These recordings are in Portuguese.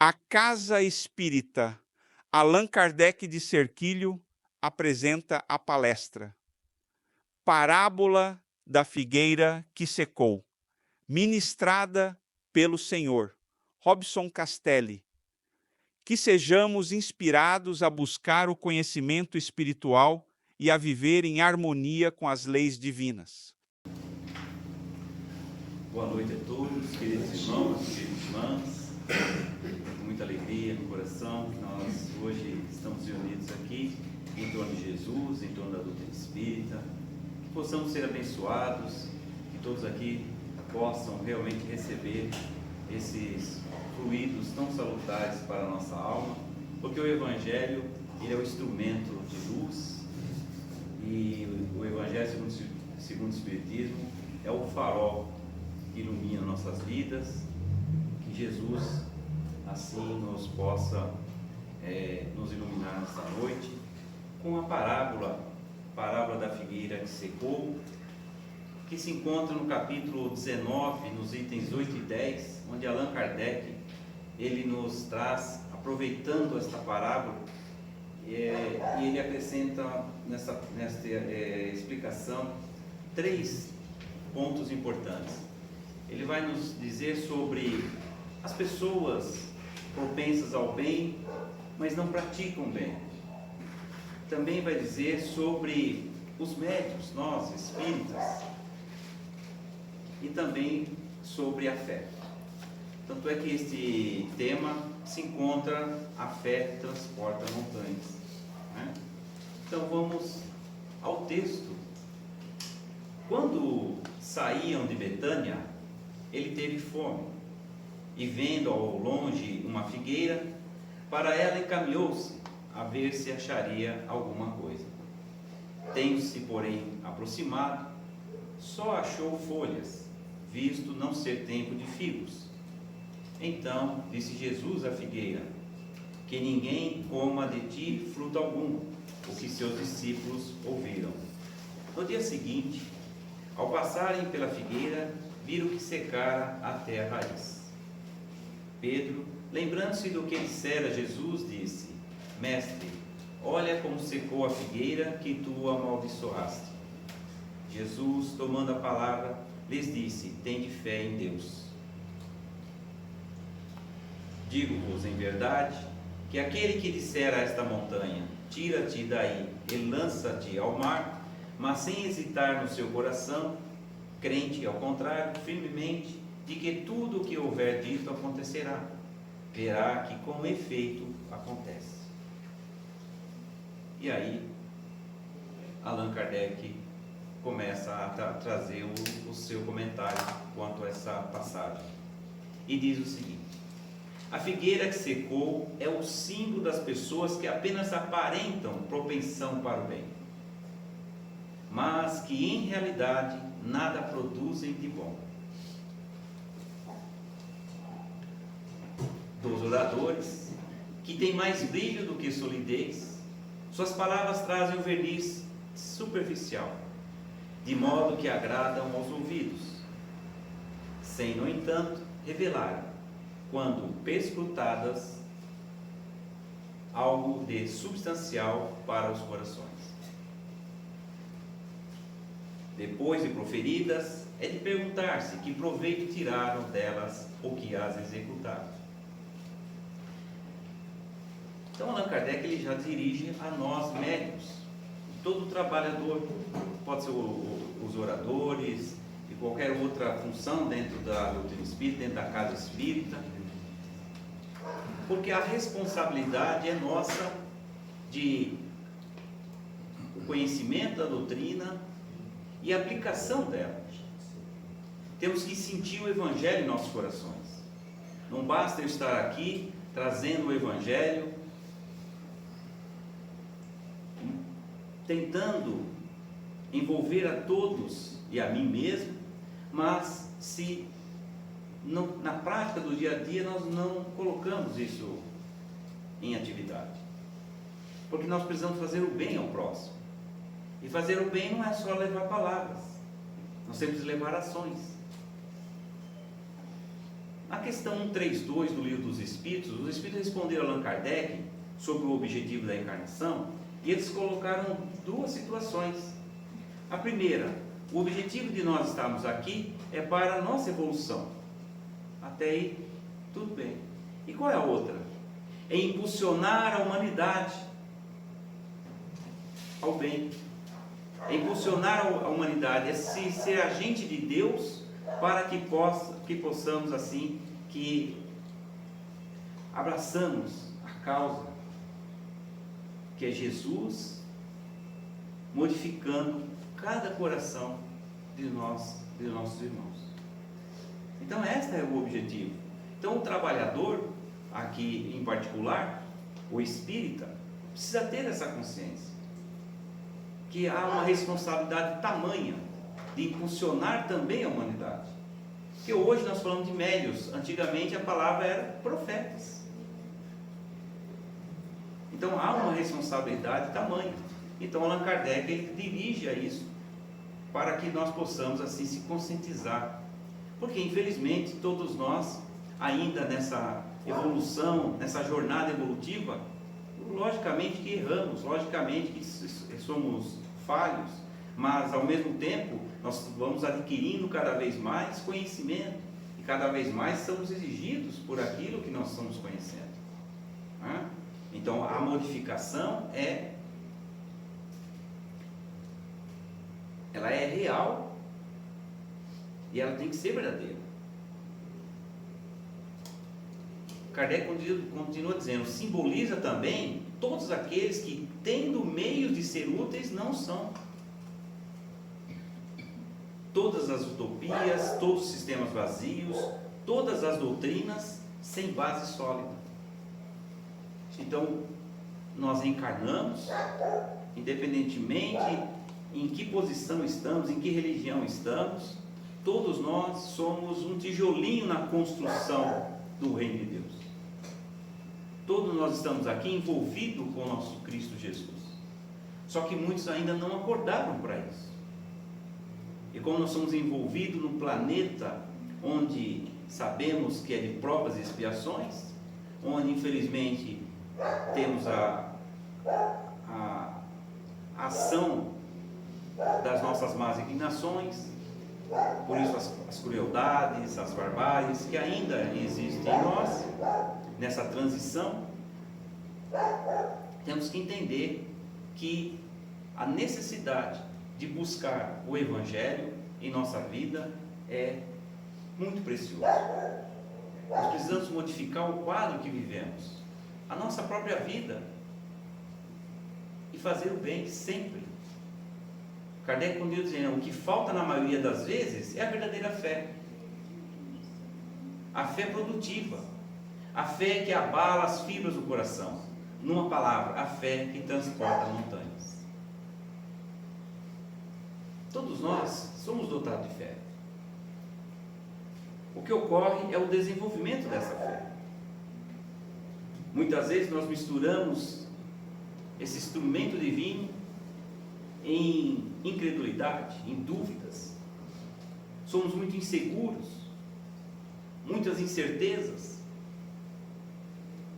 A Casa Espírita Allan Kardec de Cerquilho apresenta a palestra Parábola da Figueira que Secou, ministrada pelo Senhor Robson Castelli. Que sejamos inspirados a buscar o conhecimento espiritual e a viver em harmonia com as leis divinas. Boa noite a todos, queridos irmãos, queridas irmãs. Com muita alegria no coração que nós hoje estamos reunidos aqui em torno de Jesus, em torno da doutrina espírita, que possamos ser abençoados, que todos aqui possam realmente receber esses fluidos tão salutares para a nossa alma, porque o Evangelho, ele é o instrumento de luz, e o Evangelho segundo o Espiritismo é o farol que ilumina nossas vidas. Que Jesus assim nos possa nos iluminar nesta noite com a parábola da figueira que secou, que se encontra no capítulo 19, nos itens 8 e 10, onde Allan Kardec ele nos traz, aproveitando esta parábola, e ele acrescenta nesta explicação 3 pontos importantes. Ele vai nos dizer sobre as pessoas propensas ao bem, mas não praticam o bem. Também vai dizer sobre os médiuns, nós espíritas, e também sobre a fé. Tanto é que este tema se encontra: a fé transporta montanhas, né? Então vamos ao texto. Quando saíam de Betânia, ele teve fome, e vendo ao longe uma figueira, para ela encaminhou-se a ver se acharia alguma coisa. Tendo-se, porém, aproximado, só achou folhas, visto não ser tempo de figos. Então disse Jesus à figueira: que ninguém coma de ti fruto algum, o que seus discípulos ouviram. No dia seguinte, ao passarem pela figueira, viram que secara até a raiz. Pedro, lembrando-se do que dissera Jesus, disse: Mestre, olha como secou a figueira que tu amaldiçoaste. Jesus, tomando a palavra, lhes disse: tende fé em Deus. Digo-vos em verdade que aquele que disser a esta montanha: tira-te daí e lança-te ao mar, mas sem hesitar no seu coração, crente ao contrário, firmemente, de que tudo o que houver dito acontecerá, verá que com efeito acontece. E aí, Allan Kardec começa a trazer o seu comentário quanto a essa passagem. E diz o seguinte: a figueira que secou é o símbolo das pessoas que apenas aparentam propensão para o bem, mas que em realidade nada produzem de bom. Dos oradores, que têm mais brilho do que solidez, suas palavras trazem um verniz superficial, de modo que agradam aos ouvidos, sem, no entanto, revelar, quando perscrutadas, algo de substancial para os corações. Depois de proferidas, é de perguntar-se que proveito tiraram delas ou que as executaram. Então Allan Kardec ele já dirige a nós médiuns, todo trabalhador, pode ser os oradores e qualquer outra função dentro da doutrina espírita, dentro da casa espírita, porque a responsabilidade é nossa de o conhecimento da doutrina e a aplicação dela. Temos que sentir o Evangelho em nossos corações. Não basta eu estar aqui trazendo o Evangelho, tentando envolver a todos e a mim mesmo, mas se na prática do dia a dia nós não colocamos isso em atividade, porque nós precisamos fazer o bem ao próximo, e fazer o bem não é só levar palavras, nós temos que levar ações. na questão 132 do Livro dos Espíritos, os Espíritos responderam a Allan Kardec sobre o objetivo da encarnação, e eles colocaram duas situações. A primeira, o objetivo de nós estarmos aqui é para a nossa evolução. Até aí, tudo bem. E qual é a outra? É impulsionar a humanidade ao bem. É impulsionar a humanidade, é ser agente de Deus para que possamos assim, que abraçamos a causa que é Jesus modificando cada coração de nossos irmãos. Então este é o objetivo. Então o trabalhador, aqui em particular, o espírita, precisa ter essa consciência, que há uma responsabilidade tamanha de impulsionar também a humanidade. Porque hoje nós falamos de médios, antigamente a palavra era profetas. Então há uma responsabilidade tamanha. Então Allan Kardec ele dirige a isso, para que nós possamos assim se conscientizar. Porque infelizmente todos nós, ainda nessa evolução, nessa jornada evolutiva, logicamente que erramos, logicamente que somos falhos, mas ao mesmo tempo nós vamos adquirindo cada vez mais conhecimento e cada vez mais somos exigidos por aquilo que nós estamos conhecendo. Então a modificação ela é real e ela tem que ser verdadeira. Kardec continua dizendo, simboliza também todos aqueles que, tendo meios de ser úteis, não são. Todas as utopias, todos os sistemas vazios, todas as doutrinas sem base sólida. Então, nós encarnamos, independentemente em que posição estamos, em que religião estamos, todos nós somos um tijolinho na construção do reino de Deus. Todos nós estamos aqui envolvidos com o nosso Cristo Jesus. Só que muitos ainda não acordaram para isso. E como nós somos envolvidos num planeta onde sabemos que é de provas e expiações, onde infelizmente temos a ação das nossas más inclinações, por isso as crueldades, as barbáries que ainda existem em nós, nessa transição, temos que entender que a necessidade de buscar o Evangelho em nossa vida é muito precioso. Nós precisamos modificar o quadro que vivemos, a nossa própria vida, e fazer o bem sempre. Kardec continua dizendo, o que falta na maioria das vezes é a verdadeira fé. A fé produtiva. A fé que abala as fibras do coração. Numa palavra, a fé que transporta montanhas. Todos nós somos dotados de fé. O que ocorre é o desenvolvimento dessa fé. Muitas vezes nós misturamos esse instrumento divino em incredulidade, em dúvidas. Somos muito inseguros, muitas incertezas.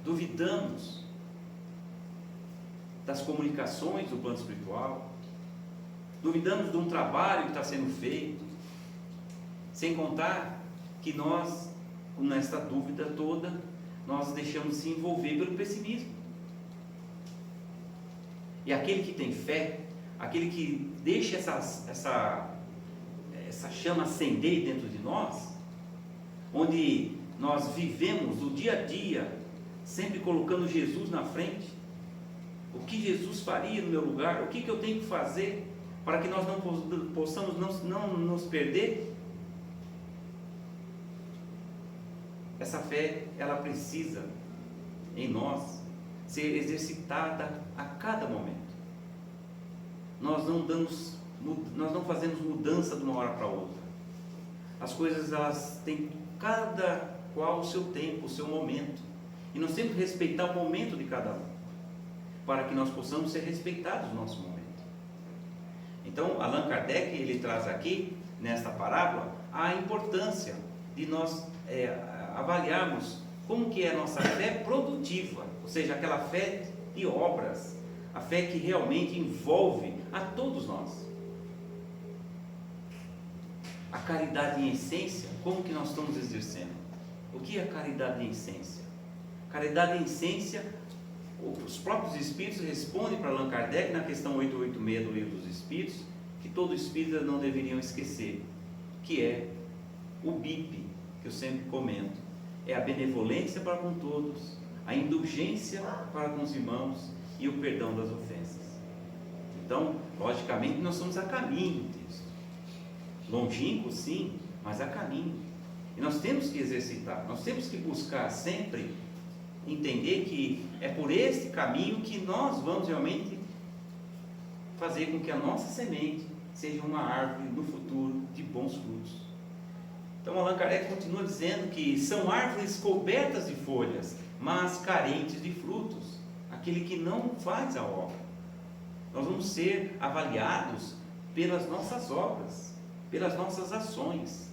Duvidamos das comunicações do plano espiritual. Duvidamos de um trabalho que está sendo feito. Sem contar que nós, nesta dúvida toda, nós deixamos se envolver pelo pessimismo. E aquele que tem fé, aquele que deixa essa chama acender dentro de nós, onde nós vivemos o dia a dia, sempre colocando Jesus na frente, o que Jesus faria no meu lugar, o que eu tenho que fazer para que nós não possamos não nos perder. Essa fé, ela precisa em nós ser exercitada a cada momento. Nós não fazemos mudança de uma hora para outra. As coisas, elas têm cada qual o seu tempo, o seu momento, e nós temos que respeitar o momento de cada um, para que nós possamos ser respeitados no nosso momento. Então Allan Kardec, ele traz aqui nesta parábola a importância de nós avaliarmos como que é a nossa fé produtiva, ou seja, aquela fé de obras, a fé que realmente envolve a todos nós. A caridade em essência, como que nós estamos exercendo? O que é a caridade em essência? Caridade em essência, os próprios Espíritos respondem para Allan Kardec na questão 886 do Livro dos Espíritos, que todo espírita não deveriam esquecer, que é o BIP, que eu sempre comento, é a benevolência para com todos, a indulgência para com os irmãos e o perdão das ofensas. Então, logicamente, nós estamos a caminho disso. Longínquo, sim, mas a caminho. E nós temos que exercitar, nós temos que buscar sempre entender que é por este caminho que nós vamos realmente fazer com que a nossa semente seja uma árvore no futuro de bons frutos. Então Allan Kardec continua dizendo que são árvores cobertas de folhas, mas carentes de frutos, aquele que não faz a obra. Nós vamos ser avaliados pelas nossas obras, pelas nossas ações,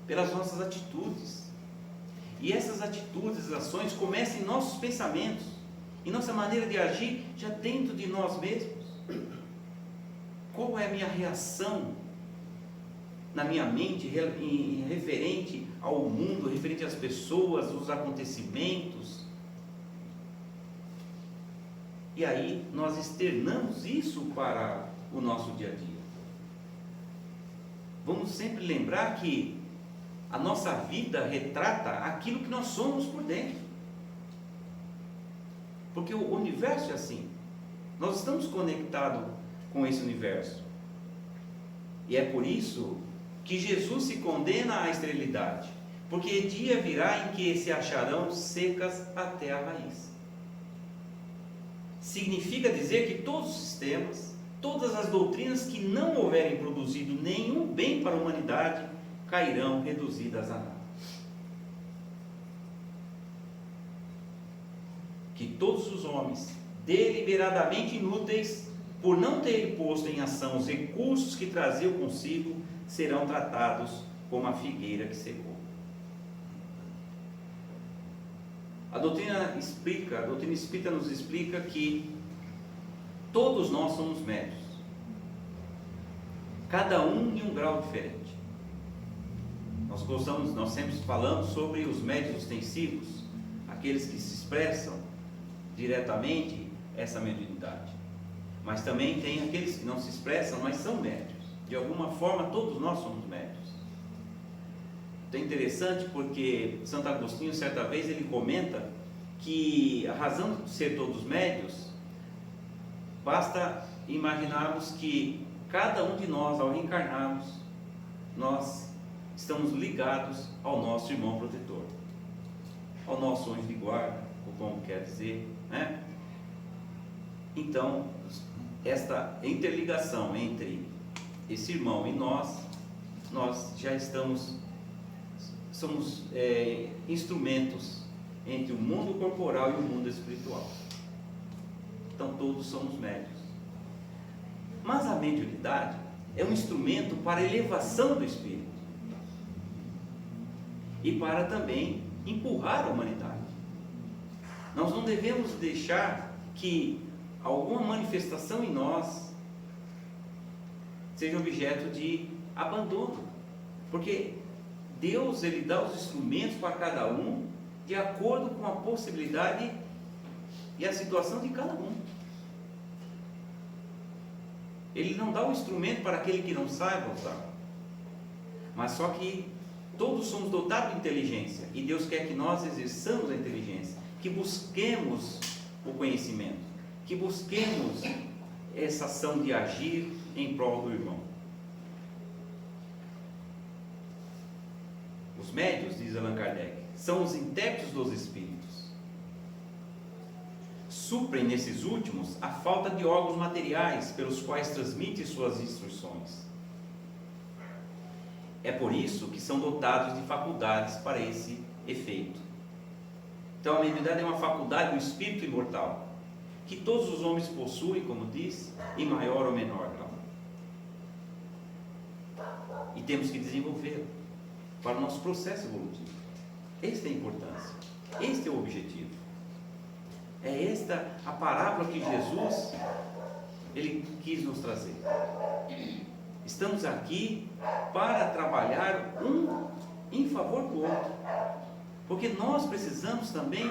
pelas nossas atitudes. E essas atitudes, ações, começam em nossos pensamentos, em nossa maneira de agir, já dentro de nós mesmos. Qual é a minha reação na minha mente referente ao mundo, referente às pessoas, os acontecimentos? E aí nós externamos isso para o nosso dia a dia. Vamos sempre lembrar que a nossa vida retrata aquilo que nós somos por dentro. Porque o universo é assim. Nós estamos conectados com esse universo. E é por isso que Jesus se condena à esterilidade. Porque dia virá em que se acharão secas até a raiz. Significa dizer que todos os sistemas, todas as doutrinas que não houverem produzido nenhum bem para a humanidade, cairão reduzidas a nada. Que todos os homens, deliberadamente inúteis, por não terem posto em ação os recursos que traziam consigo, serão tratados como a figueira que secou. A doutrina espírita nos explica que todos nós somos médios, cada um em um grau diferente. Nós sempre falamos sobre os médios ostensivos, aqueles que se expressam diretamente essa mediunidade. Mas também tem aqueles que não se expressam, mas são médios. De alguma forma, todos nós somos médios. Então é interessante porque Santo Agostinho, certa vez, ele comenta que a razão de ser todos médios, basta imaginarmos que cada um de nós, ao reencarnarmos, nós estamos ligados ao nosso irmão protetor, ao nosso anjo de guarda, ou como quer dizer, né? Então, esta interligação entre esse irmão e nós já somos instrumentos entre o mundo corporal e o mundo espiritual. Então todos somos médios. Mas a mediunidade é um instrumento para a elevação do espírito e para também empurrar a humanidade. Nós não devemos deixar que alguma manifestação em nós seja objeto de abandono, porque Deus, ele dá os instrumentos para cada um de acordo com a possibilidade e a situação de cada um. Ele não dá o instrumento para aquele que não saiba usar, mas só que todos somos dotados de inteligência, e Deus quer que nós exerçamos a inteligência, que busquemos o conhecimento, que busquemos essa ação de agir em prol do irmão. Os médios, diz Allan Kardec, são os intérpretes dos espíritos. Suprem nesses últimos a falta de órgãos materiais pelos quais transmitem suas instruções. É por isso que são dotados de faculdades para esse efeito. Então a mediunidade é uma faculdade do espírito imortal, que todos os homens possuem, como diz, em maior ou menor grau. E temos que desenvolvê-lo para o nosso processo evolutivo. Esta é a importância, este é o objetivo. É esta a parábola que Jesus ele quis nos trazer. Estamos aqui para trabalhar um em favor do outro, porque nós precisamos também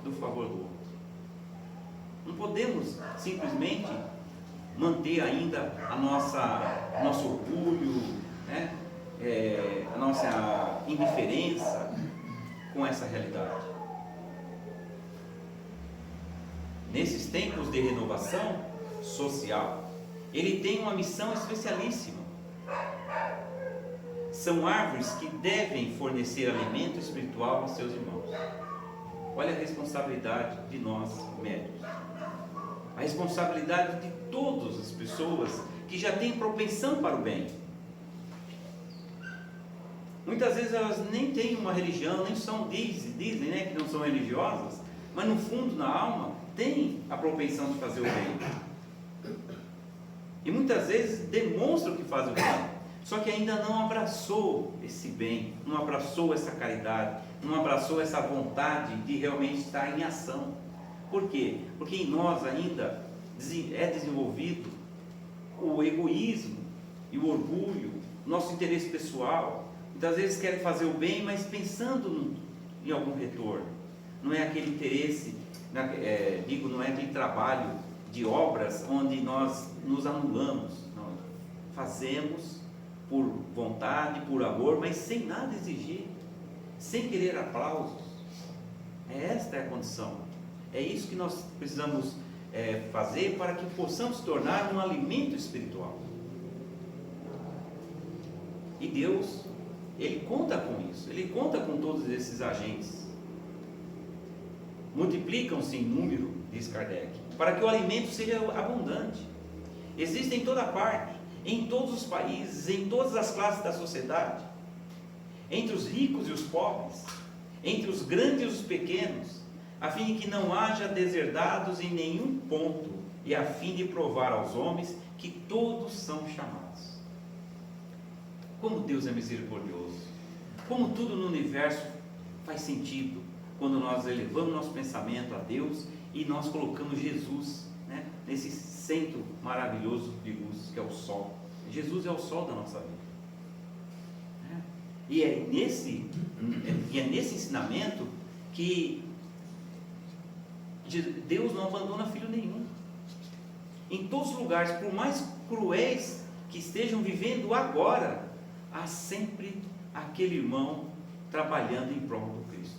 do favor do outro. Não podemos simplesmente manter ainda nosso orgulho, né? A nossa indiferença com essa realidade. Nesses tempos de renovação social, ele tem uma missão especialíssima. São árvores que devem fornecer alimento espiritual aos seus irmãos. Olha a responsabilidade de nós médicos. A responsabilidade de todas as pessoas que já têm propensão para o bem. Muitas vezes elas nem têm uma religião, nem são, dizem, né, que não são religiosas, mas no fundo, na alma, têm a propensão de fazer o bem. E muitas vezes demonstram que fazem o bem, só que ainda não abraçou esse bem, não abraçou essa caridade, não abraçou essa vontade de realmente estar em ação. Por quê? Porque em nós ainda é desenvolvido o egoísmo e o orgulho, nosso interesse pessoal. Muitas vezes querem fazer o bem, mas pensando em algum retorno. Não é aquele interesse, não é aquele trabalho de obras onde nós nos anulamos. Não, fazemos por vontade, por amor, mas sem nada exigir, sem querer aplausos. Esta é a condição. É isso que nós precisamos fazer para que possamos tornar um alimento espiritual. E Deus, Ele conta com isso, Ele conta com todos esses agentes. Multiplicam-se em número, diz Kardec, para que o alimento seja abundante. Existe em toda parte, em todos os países, em todas as classes da sociedade, entre os ricos e os pobres, entre os grandes e os pequenos, a fim de que não haja deserdados em nenhum ponto, e a fim de provar aos homens que todos são chamados. Como Deus é misericordioso, como tudo no universo faz sentido quando nós elevamos nosso pensamento a Deus e nós colocamos Jesus, né, nesse centro maravilhoso de luz que é o sol. Jesus é o sol da nossa vida. E é nesse ensinamento que Deus não abandona filho nenhum. Em todos os lugares, por mais cruéis que estejam vivendo agora, há sempre aquele irmão trabalhando em prol do Cristo.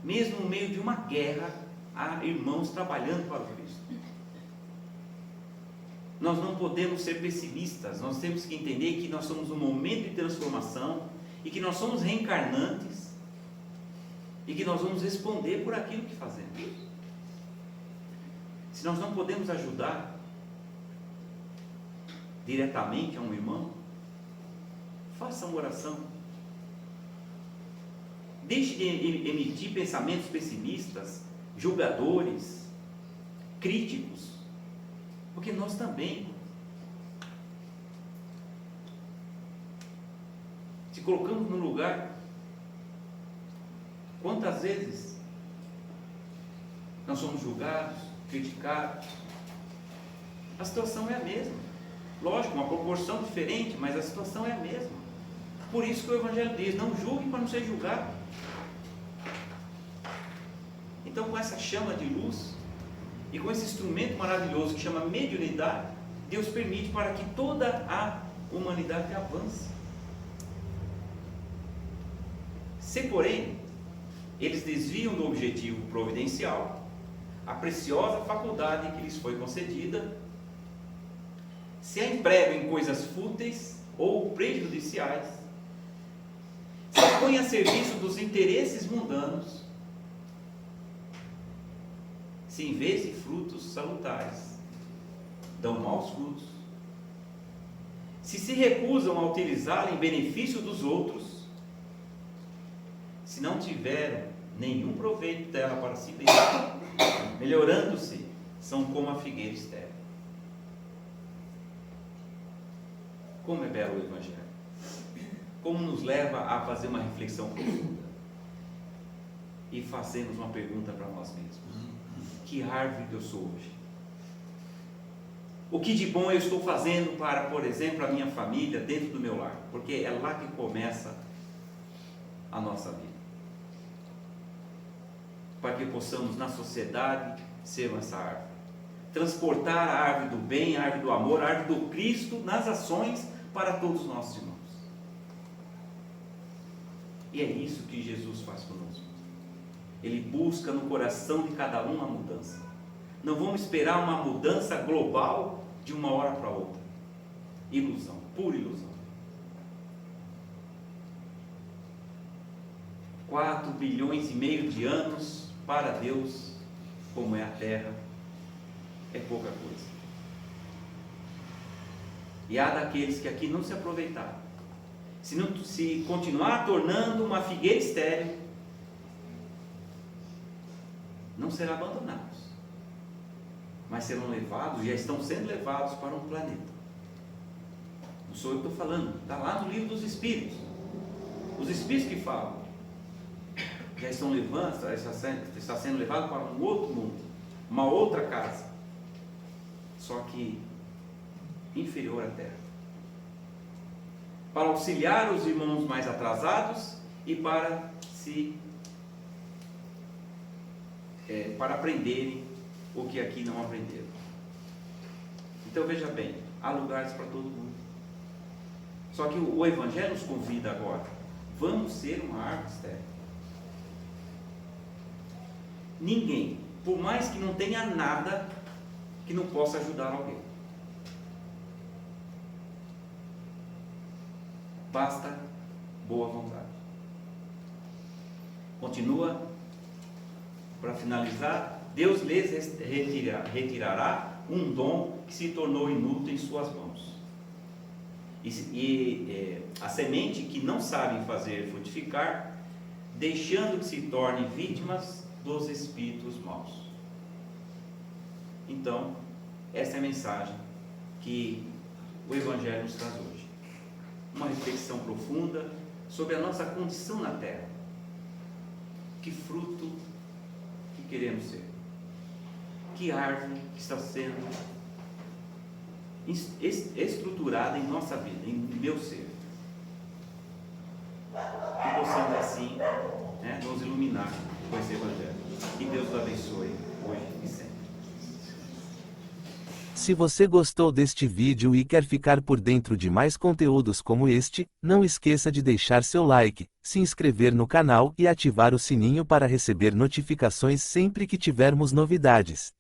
Mesmo no meio de uma guerra, há irmãos trabalhando para o Cristo. Nós não podemos ser pessimistas, nós temos que entender que nós somos um momento de transformação e que nós somos reencarnantes e que nós vamos responder por aquilo que fazemos. Se nós não podemos ajudar diretamente a um irmão, faça uma oração. Deixe de emitir pensamentos pessimistas, julgadores, críticos, porque nós também, se colocamos no lugar, quantas vezes nós somos julgados, criticados? A situação é a mesma. Lógico, uma proporção diferente, mas a situação é a mesma. Por isso que o Evangelho diz: não julgue para não ser julgado. Então, com essa chama de luz e com esse instrumento maravilhoso que chama mediunidade, Deus permite para que toda a humanidade avance. Se, porém, eles desviam do objetivo providencial, a preciosa faculdade que lhes foi concedida, se a empregam em coisas fúteis ou prejudiciais, se a põem a serviço dos interesses mundanos, se em vez de frutos salutares dão maus frutos, se recusam a utilizá-la em benefício dos outros, se não tiveram nenhum proveito dela para si mesmo, melhorando-se, são como a figueira estéril. Como é belo o Evangelho! como nos leva a fazer uma reflexão profunda e fazermos uma pergunta para nós mesmos: que árvore eu sou hoje? O que de bom eu estou fazendo para, por exemplo, a minha família dentro do meu lar? Porque é lá que começa a nossa vida. Para que possamos na sociedade ser essa árvore. Transportar a árvore do bem, a árvore do amor, a árvore do Cristo nas ações para todos os nossos irmãos. E é isso que Jesus faz conosco. Ele busca no coração de cada um a mudança. Não vamos esperar uma mudança global de uma hora para outra. Ilusão, pura ilusão. 4 bilhões e meio de anos para Deus, como é a Terra, é pouca coisa. E há daqueles que aqui não se aproveitaram. Se continuar tornando uma figueira estéril, não serão abandonados, mas serão levados, já estão sendo levados para um planeta. Não sou eu que estou falando, está lá no livro dos Espíritos. Os Espíritos que falam, já estão levando, está sendo levado para um outro mundo, uma outra casa, só que inferior à Terra, para auxiliar os irmãos mais atrasados e para aprenderem o que aqui não aprenderam. Então veja bem, há lugares para todo mundo. Só que o Evangelho nos convida agora: vamos ser uma árvore estéril. Ninguém, por mais que não tenha nada, que não possa ajudar alguém. Basta boa vontade. Continua, para finalizar: Deus lhes retirará um dom que se tornou inútil em suas mãos. A semente que não sabem fazer frutificar, deixando que se tornem vítimas dos espíritos maus. Então, essa é a mensagem que o Evangelho nos traz hoje. Uma reflexão profunda sobre a nossa condição na Terra. Que fruto que queremos ser? Que árvore que está sendo estruturada em nossa vida, em meu ser? Que possamos assim nos iluminar com esse Evangelho. Que Deus nos abençoe hoje e sempre. Se você gostou deste vídeo e quer ficar por dentro de mais conteúdos como este, não esqueça de deixar seu like, se inscrever no canal e ativar o sininho para receber notificações sempre que tivermos novidades.